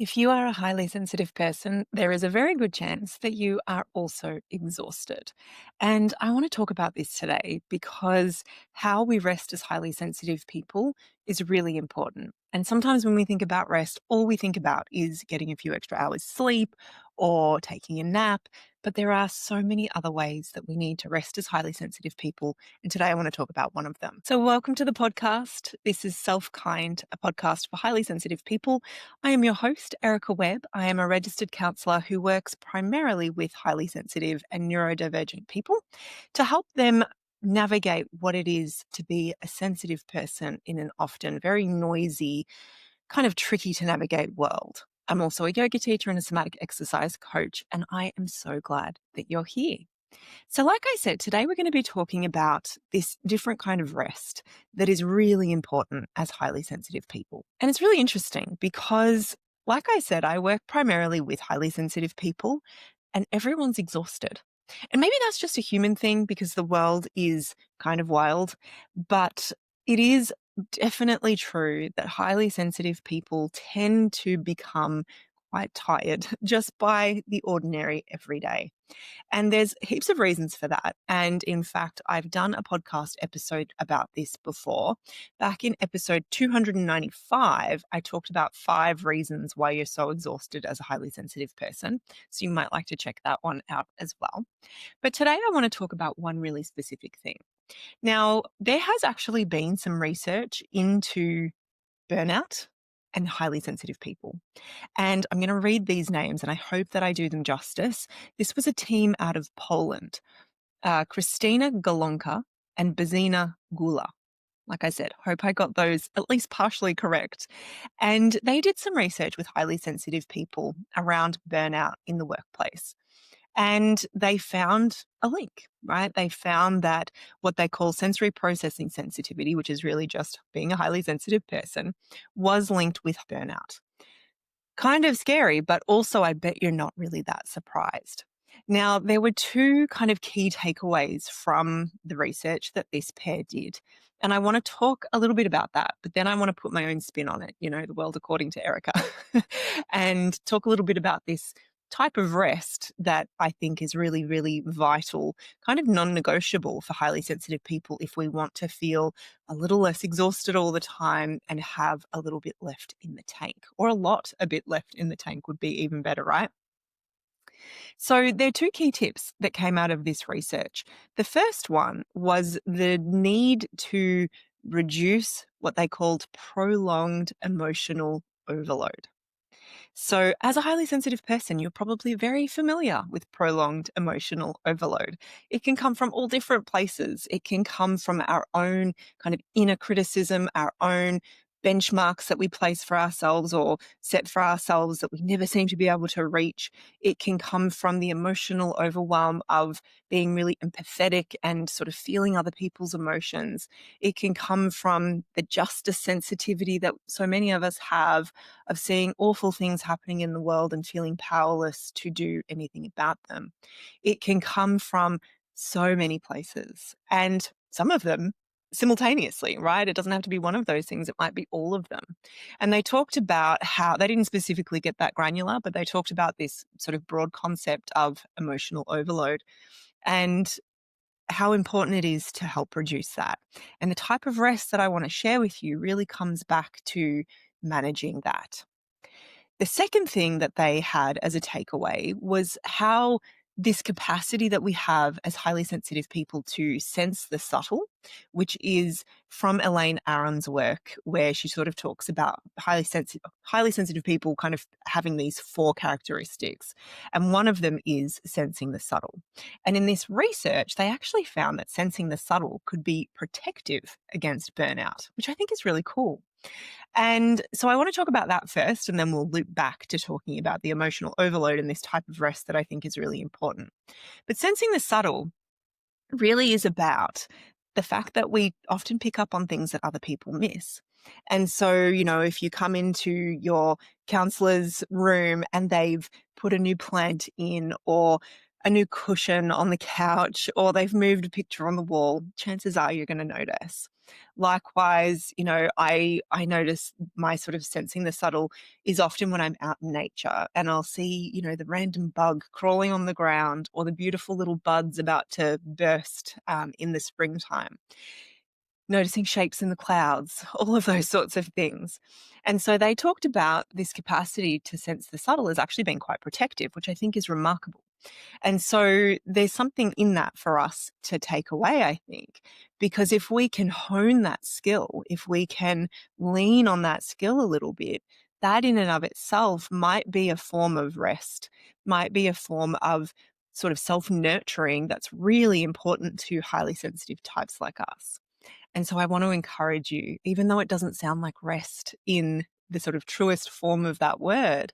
If you are a highly sensitive person, there is a very good chance that you are also exhausted. And I want to talk about this today because how we rest as highly sensitive people is really important. And sometimes when we think about rest, all we think about is getting a few extra hours sleep or taking a nap. But there are so many other ways that we need to rest as highly sensitive people. And today I want to talk about one of them. So, welcome to the podcast. This is Self Kind, a podcast for highly sensitive people. I am your host, Erica Webb. I am a registered counsellor who works primarily with highly sensitive and neurodivergent people to help them navigate what it is to be a sensitive person in an often very noisy, kind of tricky to navigate world. I'm also a yoga teacher and a somatic exercise coach, and I am so glad that you're here. So, like I said, today we're going to be talking about this different kind of rest that is really important as highly sensitive people. And it's really interesting because, like I said, I work primarily with highly sensitive people and everyone's exhausted. And maybe that's just a human thing because the world is kind of wild, but it is definitely true that highly sensitive people tend to become quite tired just by the ordinary everyday. And there's heaps of reasons for that. And in fact, I've done a podcast episode about this before. Back in episode 295, I talked about 5 reasons why you're so exhausted as a highly sensitive person. So you might like to check that one out as well. But today I want to talk about one really specific thing. Now, there has actually been some research into burnout and highly sensitive people. And I'm going to read these names and I hope that I do them justice. This was a team out of Poland, Krystyna Golonka and Bozena Gulla. Like I said, hope I got those at least partially correct. And they did some research with highly sensitive people around burnout in the workplace. And they found a link, right? They found that what they call sensory processing sensitivity, which is really just being a highly sensitive person, was linked with burnout. Kind of scary, but also I bet you're not really that surprised. Now, there were two kind of key takeaways from the research that this pair did. And I want to talk a little bit about that, but then I want to put my own spin on it, the world according to Erica, and talk a little bit about this type of rest that I think is really, really vital, kind of non negotiable for highly sensitive people if we want to feel a little less exhausted all the time and have a little bit left in the tank, or a bit left in the tank would be even better, right? So there are two key tips that came out of this research. The first one was the need to reduce what they called prolonged emotional overload. So, as a highly sensitive person, you're probably very familiar with prolonged emotional overload. It can come from all different places. It can come from our own kind of inner criticism, our own benchmarks that we place for ourselves or set for ourselves that we never seem to be able to reach. It can come from the emotional overwhelm of being really empathetic and sort of feeling other people's emotions. It can come from the justice sensitivity that so many of us have of seeing awful things happening in the world and feeling powerless to do anything about them. It can come from so many places and some of them simultaneously, right? It doesn't have to be one of those things. It might be all of them. And they talked about how they didn't specifically get that granular, but they talked about this sort of broad concept of emotional overload and how important it is to help reduce that. And the type of rest that I want to share with you really comes back to managing that. The second thing that they had as a takeaway was how this capacity that we have as highly sensitive people to sense the subtle, which is from Elaine Aron's work, where she sort of talks about highly sensitive people kind of having these 4 characteristics. And one of them is sensing the subtle. And in this research, they actually found that sensing the subtle could be protective against burnout, which I think is really cool. And so I want to talk about that first, and then we'll loop back to talking about the emotional overload and this type of rest that I think is really important. But sensing the subtle really is about the fact that we often pick up on things that other people miss. And so, if you come into your counselor's room and they've put a new plant in, or a new cushion on the couch or they've moved a picture on the wall, chances are you're going to notice. Likewise, I notice my sort of sensing the subtle is often when I'm out in nature and I'll see, the random bug crawling on the ground or the beautiful little buds about to burst in the springtime. Noticing shapes in the clouds, all of those sorts of things. And so they talked about this capacity to sense the subtle as actually being quite protective, which I think is remarkable. And so there's something in that for us to take away, I think, because if we can hone that skill, if we can lean on that skill a little bit, that in and of itself might be a form of rest, might be a form of sort of self-nurturing that's really important to highly sensitive types like us. And so I want to encourage you, even though it doesn't sound like rest in the sort of truest form of that word,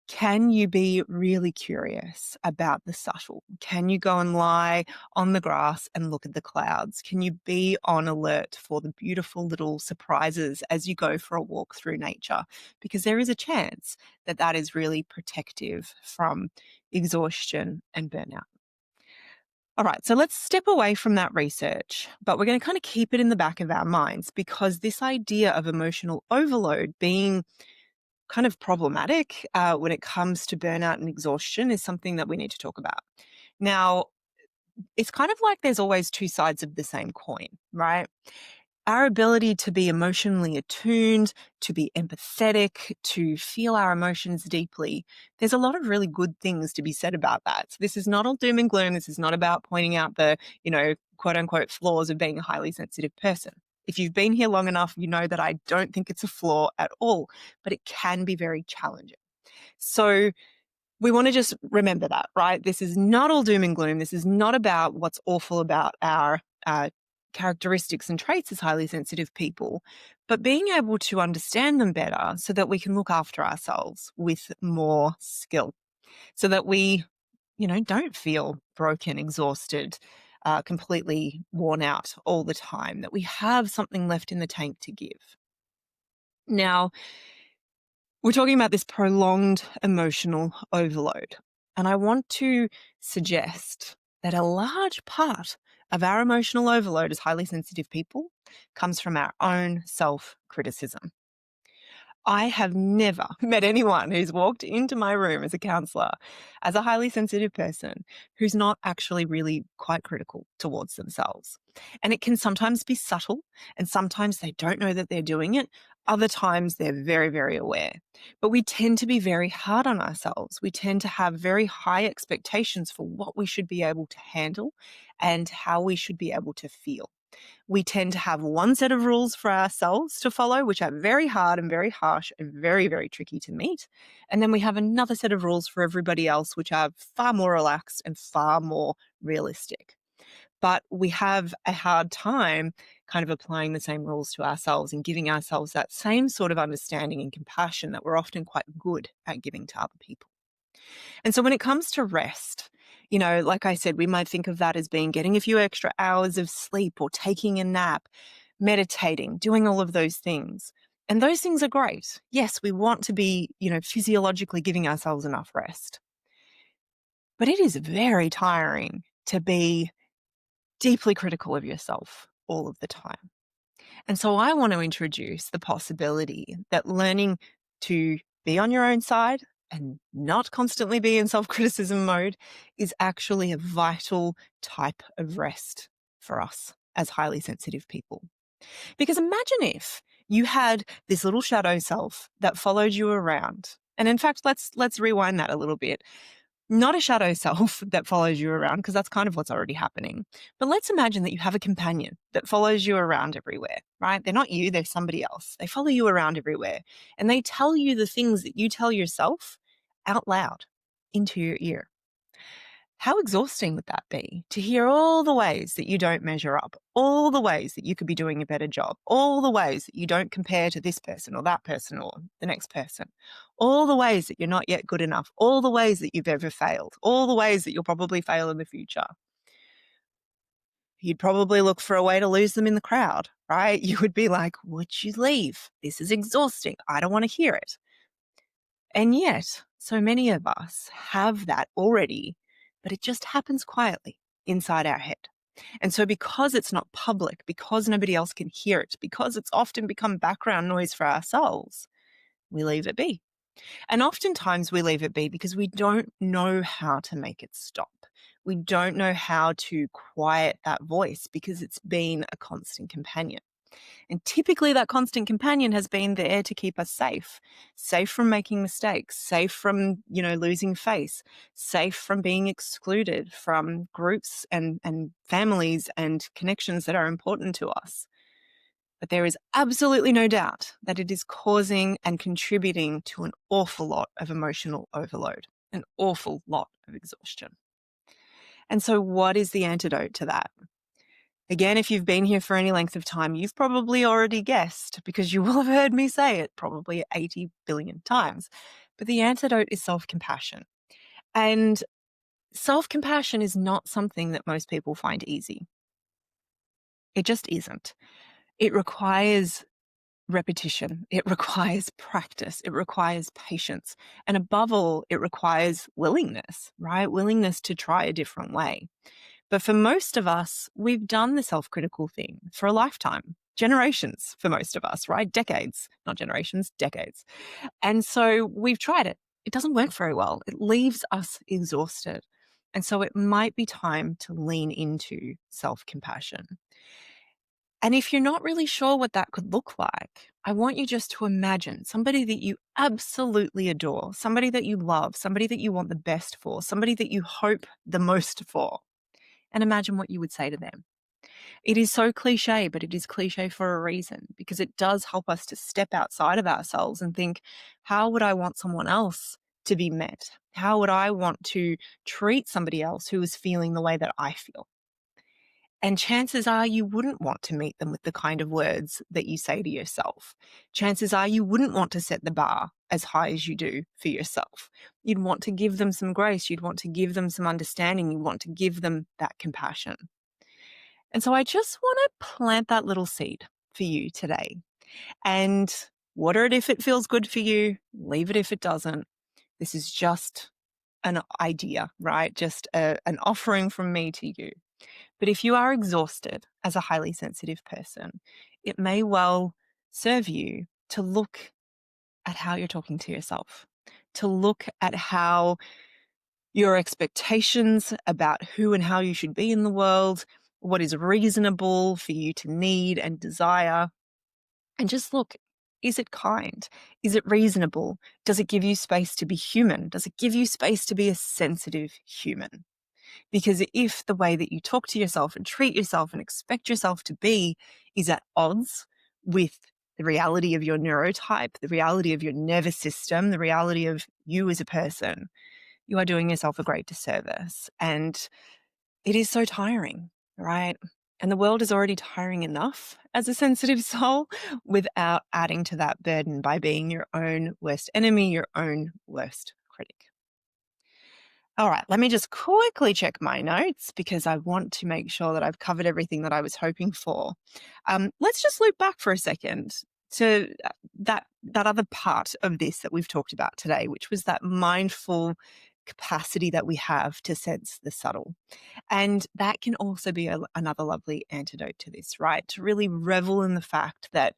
can you be really curious about the subtle? Can you go and lie on the grass and look at the clouds? Can you be on alert for the beautiful little surprises as you go for a walk through nature? Because there is a chance that that is really protective from exhaustion and burnout. All right, so let's step away from that research, but we're going to kind of keep it in the back of our minds because this idea of emotional overload being kind of problematic when it comes to burnout and exhaustion is something that we need to talk about. Now, it's kind of like there's always two sides of the same coin, right? Our ability to be emotionally attuned, to be empathetic, to feel our emotions deeply, there's a lot of really good things to be said about that. So this is not all doom and gloom. This is not about pointing out the, quote unquote flaws of being a highly sensitive person. If you've been here long enough, you know that I don't think it's a flaw at all, but it can be very challenging. So we want to just remember that, right? This is not all doom and gloom. This is not about what's awful about our characteristics and traits as highly sensitive people, but being able to understand them better so that we can look after ourselves with more skill, so that we, don't feel broken, exhausted, completely worn out all the time, that we have something left in the tank to give. Now, we're talking about this prolonged emotional overload. And I want to suggest that a large part of our emotional overload as highly sensitive people comes from our own self-criticism. I have never met anyone who's walked into my room as a counsellor as a highly sensitive person who's not actually really quite critical towards themselves. And it can sometimes be subtle, and sometimes they don't know that they're doing it. Other times they're very, very aware. But we tend to be very hard on ourselves. We tend to have very high expectations for what we should be able to handle and how we should be able to feel. We tend to have one set of rules for ourselves to follow, which are very hard and very harsh and very, very tricky to meet. And then we have another set of rules for everybody else, which are far more relaxed and far more realistic. But we have a hard time kind of applying the same rules to ourselves and giving ourselves that same sort of understanding and compassion that we're often quite good at giving to other people. And so when it comes to rest, like I said, we might think of that as being getting a few extra hours of sleep or taking a nap, meditating, doing all of those things. And those things are great. Yes, we want to be, physiologically giving ourselves enough rest. But it is very tiring to be deeply critical of yourself all of the time. And so I want to introduce the possibility that learning to be on your own side and not constantly be in self-criticism mode is actually a vital type of rest for us as highly sensitive people. Because imagine if you had this little shadow self that followed you around. And in fact, let's rewind that a little bit. Not a shadow self that follows you around, because that's kind of what's already happening. But let's imagine that you have a companion that follows you around everywhere, right? They're not you, they're somebody else. They follow you around everywhere and they tell you the things that you tell yourself out loud into your ear. How exhausting would that be to hear all the ways that you don't measure up, all the ways that you could be doing a better job, all the ways that you don't compare to this person or that person or the next person, all the ways that you're not yet good enough, all the ways that you've ever failed, all the ways that you'll probably fail in the future. You'd probably look for a way to lose them in the crowd, right? You would be like, would you leave? This is exhausting. I don't want to hear it. And yet, so many of us have that already but it just happens quietly inside our head. And so because it's not public, because nobody else can hear it, because it's often become background noise for ourselves, we leave it be. And oftentimes we leave it be because we don't know how to make it stop. We don't know how to quiet that voice because it's been a constant companion. And typically that constant companion has been there to keep us safe, safe from making mistakes, safe from, losing face, safe from being excluded from groups and families and connections that are important to us. But there is absolutely no doubt that it is causing and contributing to an awful lot of emotional overload, an awful lot of exhaustion. And so what is the antidote to that? Again, if you've been here for any length of time, you've probably already guessed because you will have heard me say it probably 80 billion times. But the antidote is self-compassion. And self-compassion is not something that most people find easy. It just isn't. It requires repetition. It requires practice. It requires patience. And above all, it requires willingness, right? Willingness to try a different way. But for most of us, we've done the self-critical thing for a lifetime, generations for most of us, right? Decades, not generations, decades. And so we've tried it. It doesn't work very well. It leaves us exhausted. And so it might be time to lean into self-compassion. And if you're not really sure what that could look like, I want you just to imagine somebody that you absolutely adore, somebody that you love, somebody that you want the best for, somebody that you hope the most for, and imagine what you would say to them. It is so cliche, but it is cliche for a reason because it does help us to step outside of ourselves and think, how would I want someone else to be met? How would I want to treat somebody else who is feeling the way that I feel? And chances are you wouldn't want to meet them with the kind of words that you say to yourself. Chances are you wouldn't want to set the bar as high as you do for yourself. You'd want to give them some grace. You'd want to give them some understanding. You want to give them that compassion. And so I just want to plant that little seed for you today. And water it if it feels good for you. Leave it if it doesn't. This is just an idea, right? Just an offering from me to you. But if you are exhausted as a highly sensitive person, it may well serve you to look at how you're talking to yourself, to look at how your expectations about who and how you should be in the world, what is reasonable for you to need and desire, and just look, is it kind? Is it reasonable? Does it give you space to be human? Does it give you space to be a sensitive human? Because if the way that you talk to yourself and treat yourself and expect yourself to be is at odds with the reality of your neurotype, the reality of your nervous system, the reality of you as a person, you are doing yourself a great disservice. And it is so tiring, right? And the world is already tiring enough as a sensitive soul without adding to that burden by being your own worst enemy, your own worst critic. All right, let me just quickly check my notes because I want to make sure that I've covered everything that I was hoping for. Let's just loop back for a second to that other part of this that we've talked about today, which was that mindful capacity that we have to sense the subtle. And that can also be another lovely antidote to this, right? To really revel in the fact that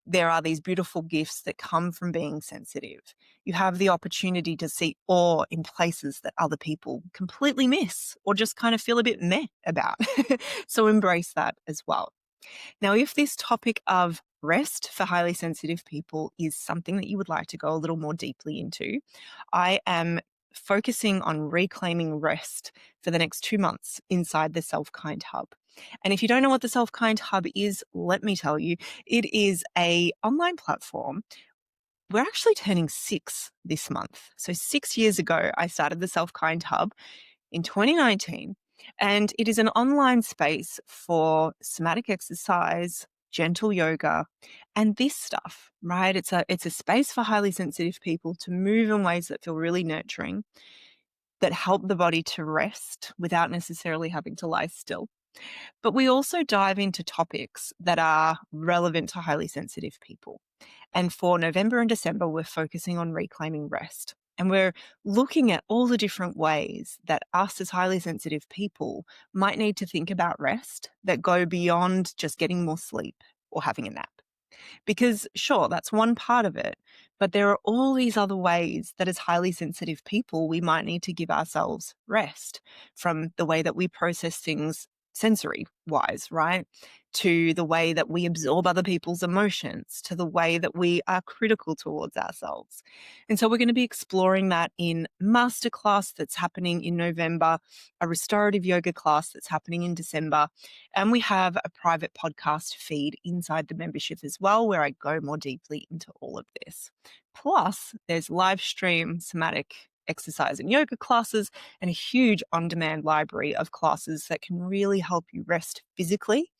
there are these beautiful gifts that come from being sensitive. You have the opportunity to see awe in places that other people completely miss or just kind of feel a bit meh about. So embrace that as well. Now, if this topic of rest for highly sensitive people is something that you would like to go a little more deeply into, I am focusing on reclaiming rest for the next 2 months inside the Self-Kind Hub. And if you don't know what the Self-Kind Hub is, let me tell you, it is an online platform. We're actually turning 6 this month. So 6 years ago, I started the Self-Kind Hub in 2019, and it is an online space for somatic exercise, gentle yoga, and this stuff, right? It's a space for highly sensitive people to move in ways that feel really nurturing, that help the body to rest without necessarily having to lie still. But we also dive into topics that are relevant to highly sensitive people. And for November and December, we're focusing on reclaiming rest. And we're looking at all the different ways that us as highly sensitive people might need to think about rest that go beyond just getting more sleep or having a nap. Because, sure, that's one part of it, but there are all these other ways that as highly sensitive people, we might need to give ourselves rest, from the way that we process things sensory wise, right? To the way that we absorb other people's emotions, to the way that we are critical towards ourselves. And so we're going to be exploring that in masterclass that's happening in November, a restorative yoga class that's happening in December, and we have a private podcast feed inside the membership as well, where I go more deeply into all of this. Plus, there's live stream somatic exercise and yoga classes and a huge on-demand library of classes that can really help you rest physically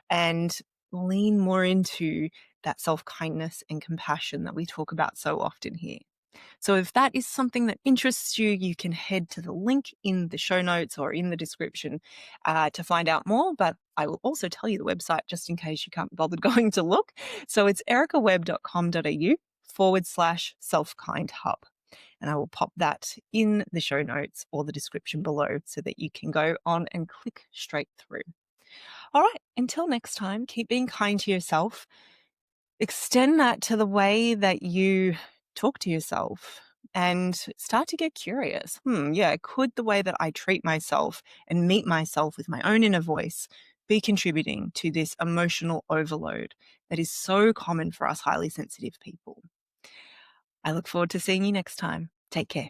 and lean more into that self-kindness and compassion that we talk about so often here. So if that is something that interests you, you can head to the link in the show notes or in the description to find out more. But I will also tell you the website just in case you can't be bothered going to look. So it's ericawebb.com.au/self-kind hub. And I will pop that in the show notes or the description below so that you can go on and click straight through. All right, until next time, keep being kind to yourself. Extend that to the way that you talk to yourself and start to get curious. Could the way that I treat myself and meet myself with my own inner voice be contributing to this emotional overload that is so common for us highly sensitive people? I look forward to seeing you next time. Take care.